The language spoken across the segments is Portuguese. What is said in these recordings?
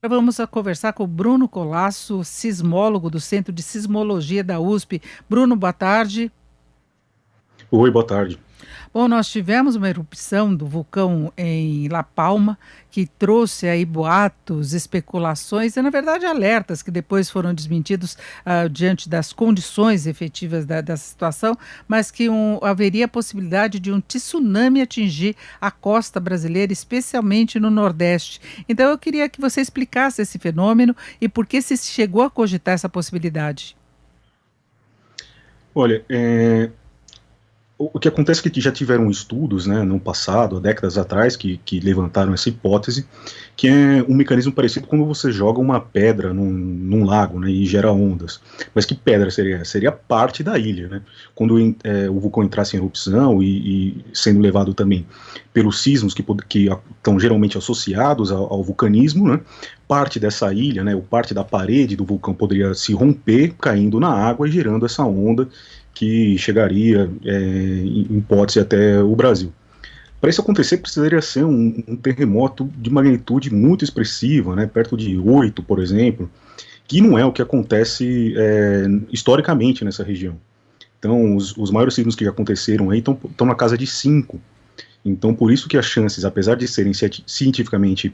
Vamos a conversar com o Bruno Colasso, sismólogo do Centro de Sismologia da USP. Bruno, boa tarde. Oi, boa tarde. Bom, nós tivemos uma erupção do vulcão em La Palma, que trouxe aí boatos, especulações e, na verdade, alertas que depois foram desmentidos diante das condições efetivas dessa situação, mas que haveria a possibilidade de um tsunami atingir a costa brasileira, especialmente no Nordeste. Então, eu queria que você explicasse esse fenômeno e por que se chegou a cogitar essa possibilidade. Olha, o que acontece é que já tiveram estudos, né, no passado, há décadas atrás, que levantaram essa hipótese, que é um mecanismo parecido quando você joga uma pedra num lago, né, e gera ondas. Mas que pedra seria? Seria parte da ilha, né? Quando o vulcão entrasse em erupção e sendo levado também pelos sismos que estão geralmente associados ao vulcanismo, né, parte dessa ilha, né, ou parte da parede do vulcão poderia se romper, caindo na água e gerando essa onda que chegaria, em hipótese, até o Brasil. Para isso acontecer, precisaria ser um terremoto de magnitude muito expressiva, né, perto de 8, por exemplo, que não é o que acontece historicamente nessa região. Então, os maiores sismos que já aconteceram aí estão na casa de 5. Então, por isso que as chances, apesar de serem cientificamente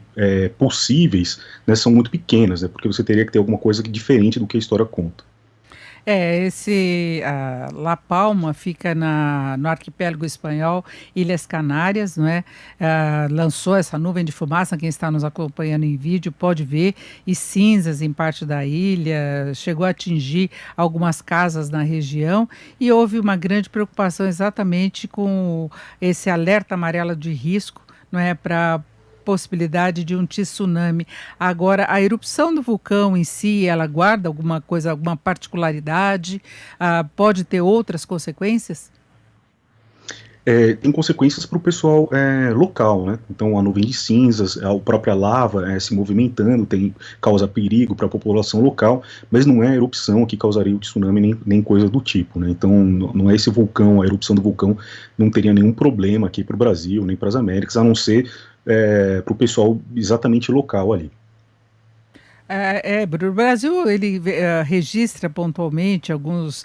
possíveis, né, são muito pequenas, né, porque você teria que ter alguma coisa diferente do que a história conta. La Palma fica no arquipélago espanhol, Ilhas Canárias, não é? Lançou essa nuvem de fumaça, quem está nos acompanhando em vídeo pode ver, e cinzas em parte da ilha, chegou a atingir algumas casas na região, e houve uma grande preocupação exatamente com esse alerta amarelo de risco, não é, para possibilidade de um tsunami. Agora, a erupção do vulcão em si, ela guarda alguma coisa, alguma particularidade? Pode ter outras consequências? Tem consequências para o pessoal local, né? Então a nuvem de cinzas, a própria lava se movimentando, causa perigo para a população local, mas não é a erupção que causaria o tsunami nem coisa do tipo, né? Então não é esse vulcão, a erupção do vulcão não teria nenhum problema aqui para o Brasil, nem para as Américas, a não ser para o pessoal exatamente local ali. Bruno, o Brasil ele registra pontualmente alguns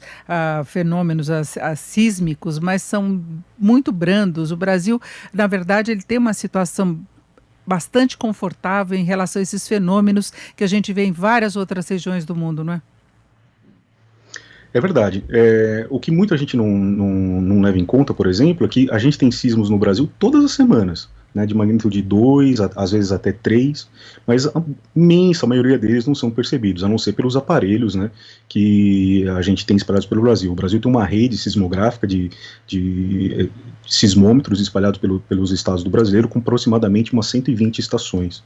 fenômenos sísmicos, mas são muito brandos. O Brasil, na verdade, ele tem uma situação bastante confortável em relação a esses fenômenos que a gente vê em várias outras regiões do mundo, não é? É verdade. O que muita gente não leva em conta, por exemplo, é que a gente tem sismos no Brasil todas as semanas, né, de magnitude 2, às vezes até 3, mas a imensa maioria deles não são percebidos, a não ser pelos aparelhos, né, que a gente tem espalhados pelo Brasil. O Brasil tem uma rede sismográfica de sismômetros espalhados pelos estados do brasileiro, com aproximadamente umas 120 estações.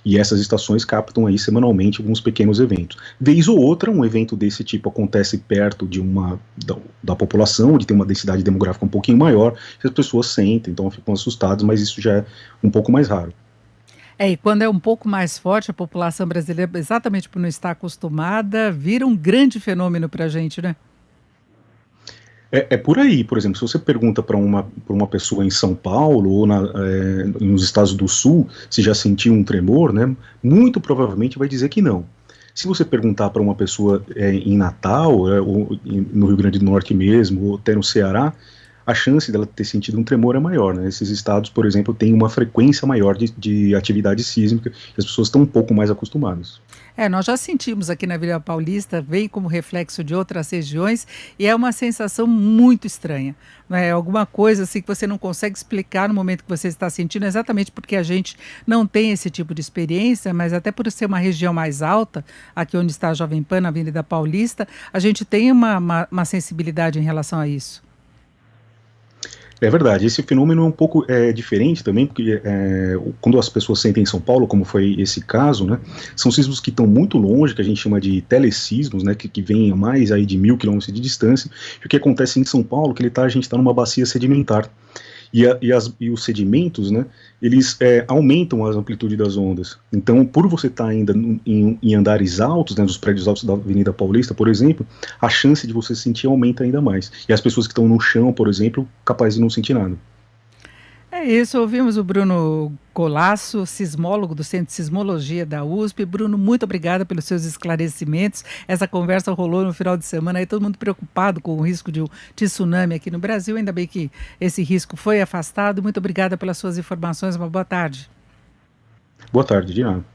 E essas estações captam aí semanalmente alguns pequenos eventos. Vez ou outra, um evento desse tipo acontece perto da população, onde tem uma densidade demográfica um pouquinho maior, que as pessoas sentem, então ficam assustadas, mas isso já é um pouco mais raro. E quando é um pouco mais forte, a população brasileira, exatamente por não estar acostumada, vira um grande fenômeno para a gente, né? É por aí, por exemplo, se você pergunta para uma pessoa em São Paulo ou nos estados do Sul se já sentiu um tremor, né, muito provavelmente vai dizer que não. Se você perguntar para uma pessoa em Natal, ou no Rio Grande do Norte mesmo, ou até no Ceará, a chance dela ter sentido um tremor é maior, né? Esses estados, por exemplo, têm uma frequência maior de atividade sísmica e as pessoas estão um pouco mais acostumadas. Nós já sentimos aqui na Vila Paulista, vem como reflexo de outras regiões, e é uma sensação muito estranha. É alguma coisa assim que você não consegue explicar no momento que você está sentindo, exatamente porque a gente não tem esse tipo de experiência, mas até por ser uma região mais alta, aqui onde está a Jovem Pan, na Avenida Paulista, a gente tem uma sensibilidade em relação a isso. É verdade, esse fenômeno é um pouco diferente também, porque quando as pessoas sentem em São Paulo, como foi esse caso, né, são sismos que estão muito longe, que a gente chama de telesismos, né, que vêm a mais aí de 1.000 quilômetros de distância, e o que acontece em São Paulo, que a gente está numa bacia sedimentar, e os sedimentos, né, eles aumentam a amplitude das ondas. Então, por você estar ainda em andares altos, né, dos prédios altos da Avenida Paulista, por exemplo, a chance de você sentir aumenta ainda mais. E as pessoas que estão no chão, por exemplo, capazes de não sentir nada. É isso, ouvimos o Bruno Colasso, sismólogo do Centro de Sismologia da USP. Bruno, muito obrigada pelos seus esclarecimentos. Essa conversa rolou no final de semana, aí todo mundo preocupado com o risco de tsunami aqui no Brasil. Ainda bem que esse risco foi afastado. Muito obrigada pelas suas informações. Uma boa tarde. Boa tarde, de nada.